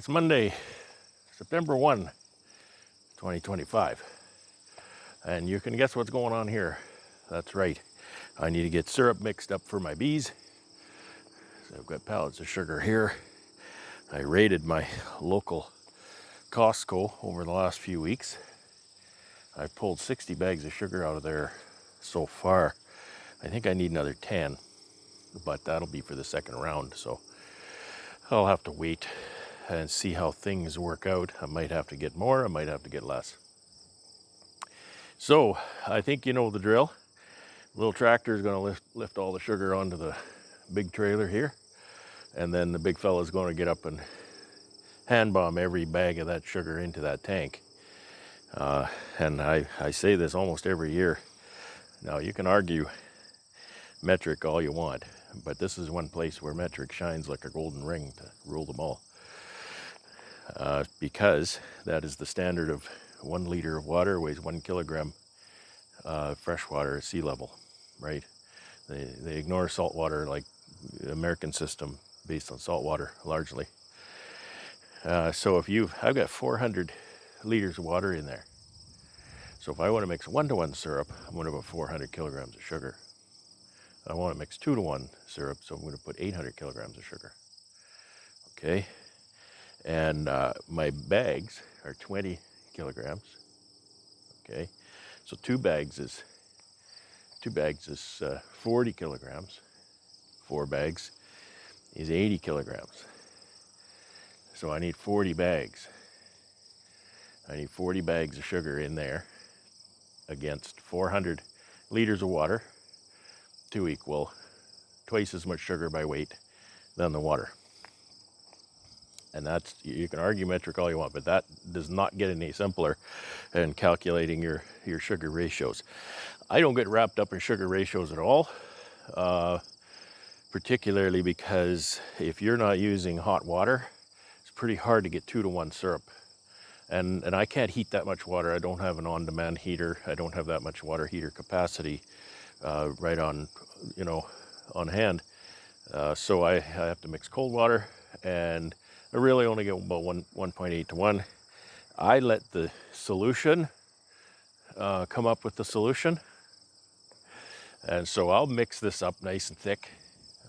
It's Monday, September 1, 2025. And you can guess what's going on here. That's right. I need to get syrup mixed up for my bees. So I've got pallets of sugar here. I raided my local Costco over the last few weeks. I've pulled 60 bags of sugar out of there so far. I think I need another 10, but that'll be for the second round. So I'll have to wait and see how things work out. I might have to get more, I might have to get less. So I think you know the drill. Little tractor is going to lift all the sugar onto the big trailer here, and then the big fella is going to get up and hand bomb every bag of that sugar into that tank. And I say this almost every year. Now you can argue metric all you want, but this is one place where metric shines like a golden ring to rule them all. Because that is the standard of 1 liter of water weighs 1 kilogram fresh water at sea level, right? They ignore salt water, like the American system based on salt water largely. So I've got 400 liters of water in there. So if I want to mix 1-to-1 syrup, I'm going to put 400 kilograms of sugar. I want to mix 2-to-1 syrup, so I'm going to put 800 kilograms of sugar. Okay, and my bags are 20 kilograms. Okay, so two bags is 40 kilograms. 4 bags is 80 kilograms. So I need 40 bags. I need 40 bags of sugar in there against 400 liters of water to equal twice as much sugar by weight than the water. And that's, you can argue metric all you want, but that does not get any simpler in calculating your sugar ratios. I don't get wrapped up in sugar ratios at all, particularly because if you're not using hot water, it's pretty hard to get 2-to-1 syrup. And I can't heat that much water. I don't have an on-demand heater. I don't have that much water heater capacity right on hand. So I have to mix cold water, and I really only get about 1.8 to 1. I let the solution come up with the solution. And so I'll mix this up nice and thick.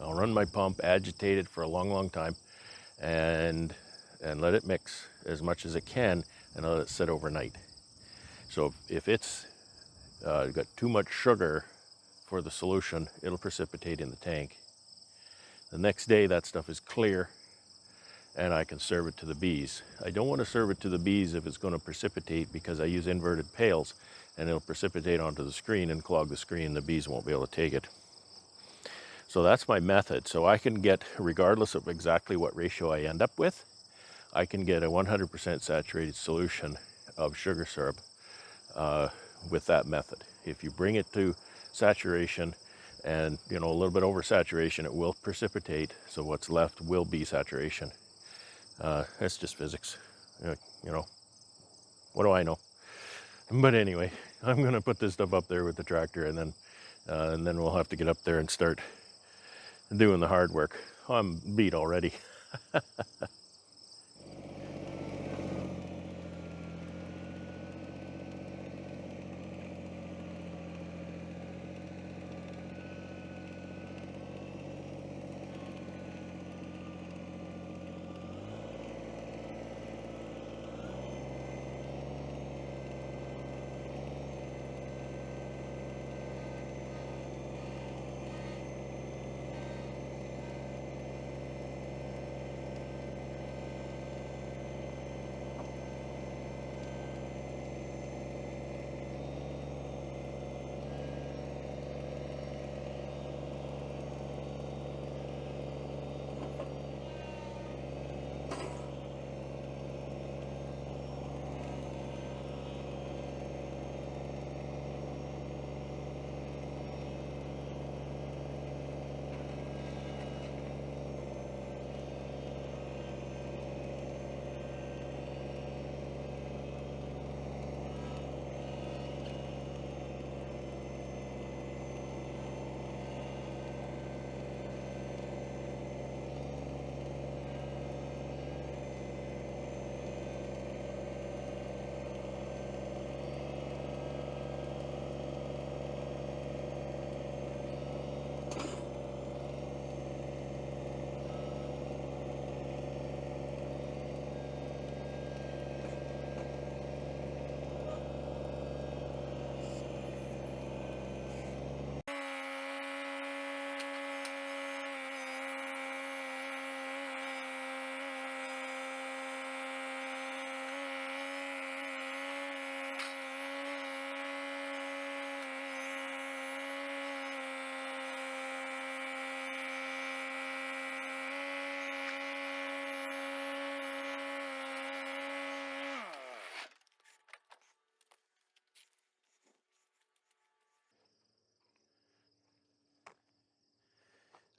I'll run my pump, agitate it for a long, long time, and let it mix as much as it can, and let it sit overnight. So if it's got too much sugar for the solution, it'll precipitate in the tank. The next day that stuff is clear, and I can serve it to the bees. I don't want to serve it to the bees if it's going to precipitate, because I use inverted pails, and it'll precipitate onto the screen and clog the screen. The bees won't be able to take it. So that's my method. So I can get, regardless of exactly what ratio I end up with, I can get a 100% saturated solution of sugar syrup with that method. If you bring it to saturation and a little bit over saturation, it will precipitate. So what's left will be saturation. That's just physics. What do I know? But anyway, I'm going to put this stuff up there with the tractor, and then we'll have to get up there and start doing the hard work. I'm beat already.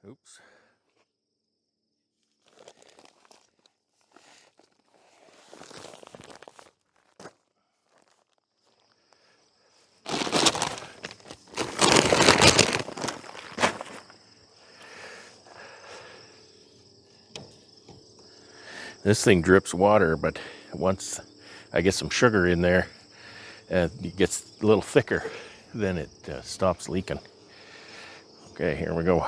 Oops. This thing drips water, but once I get some sugar in there, it gets a little thicker, then it stops leaking. Okay, here we go.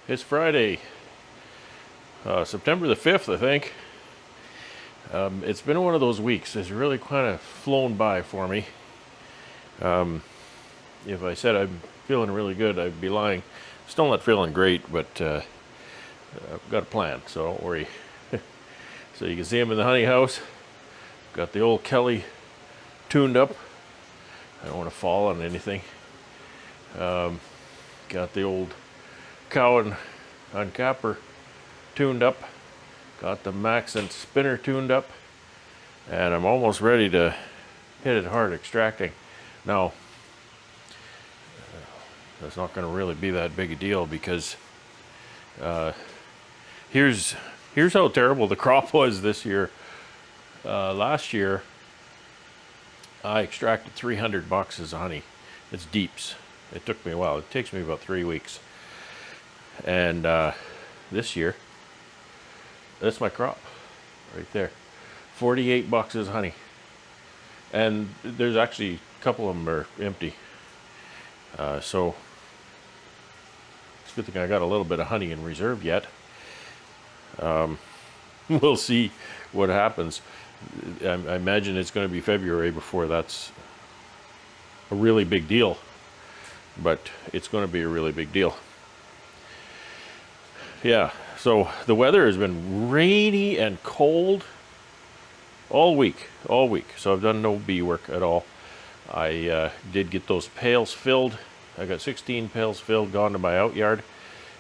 It's Friday, September the 5th, I think. It's been one of those weeks. It's really kind of flown by for me. If I said I'm feeling really good, I'd be lying. Still not feeling great, but I've got a plan, so don't worry. So you can see I'm in the honey house. Got the old Kelly tuned up. I don't want to fall on anything. Got the old cow and uncapper tuned up. Got the max and spinner tuned up. And I'm almost ready to hit it hard extracting. Now, that's not going to really be that big a deal because here's how terrible the crop was this year. Last year, I extracted 300 boxes of honey. It's deeps. It took me a while. It takes me about 3 weeks. And this year, that's my crop right there. 48 boxes of honey. And there's actually a couple of them are empty. So it's a good thing I got a little bit of honey in reserve yet. We'll see what happens. I imagine it's going to be February before that's a really big deal, but it's going to be a really big deal. Yeah, so the weather has been rainy and cold all week, so I've done no bee work at all. I did get those pails filled. I got 16 pails filled, gone to my out yard,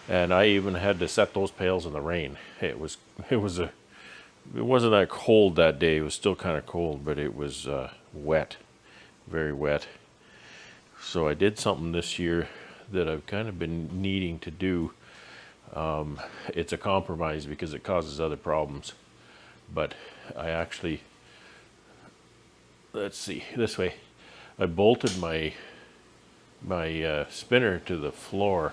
and I even had to set those pails in the rain. It wasn't that cold that day. It was still kind of cold, but it was wet, very wet. So I did something this year that I've kind of been needing to do. It's a compromise because it causes other problems, but I actually, let's see, this way, I bolted my spinner to the floor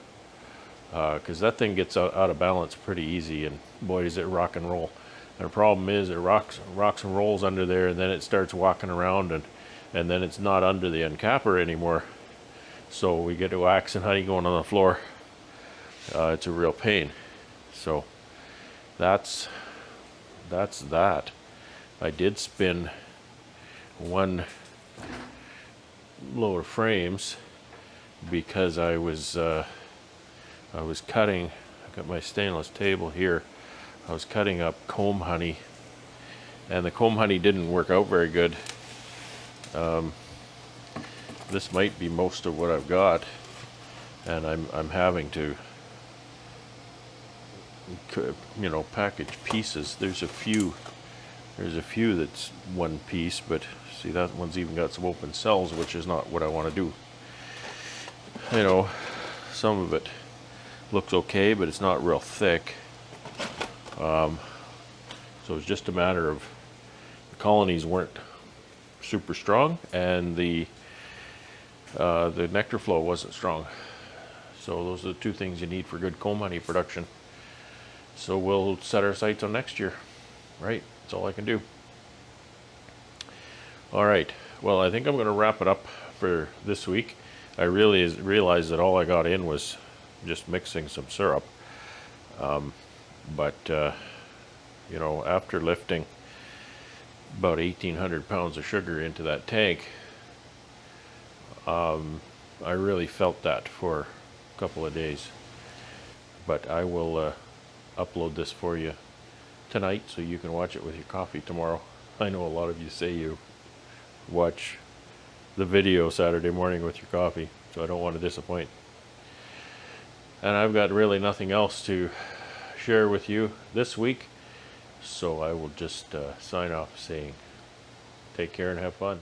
because that thing gets out of balance pretty easy, and boy does it rock and roll. And the problem is it rocks and rolls under there, and then it starts walking around, and then it's not under the uncapper anymore. So we get wax and honey going on the floor. It's a real pain. So that's that. I did spin one lower frames because I was cutting. I got my stainless table here. I was cutting up comb honey, and the comb honey didn't work out very good. This might be most of what I've got, and I'm having to, package pieces. There's a few that's one piece, but see, that one's even got some open cells, which is not what I want to do. Some of it looks okay, but it's not real thick. So it's just a matter of the colonies weren't super strong, and the nectar flow wasn't strong. So those are the two things you need for good comb honey production. So we'll set our sights on next year, right? That's all I can do. All right, well, I think I'm going to wrap it up for this week. I really realized that all I got in was just mixing some syrup. But after lifting about 1,800 pounds of sugar into that tank, I really felt that for a couple of days. But I will upload this for you tonight so you can watch it with your coffee tomorrow. I know a lot of you say you watch the video Saturday morning with your coffee, so I don't want to disappoint. And I've got really nothing else to share with you this week, so I will just sign off saying take care and have fun.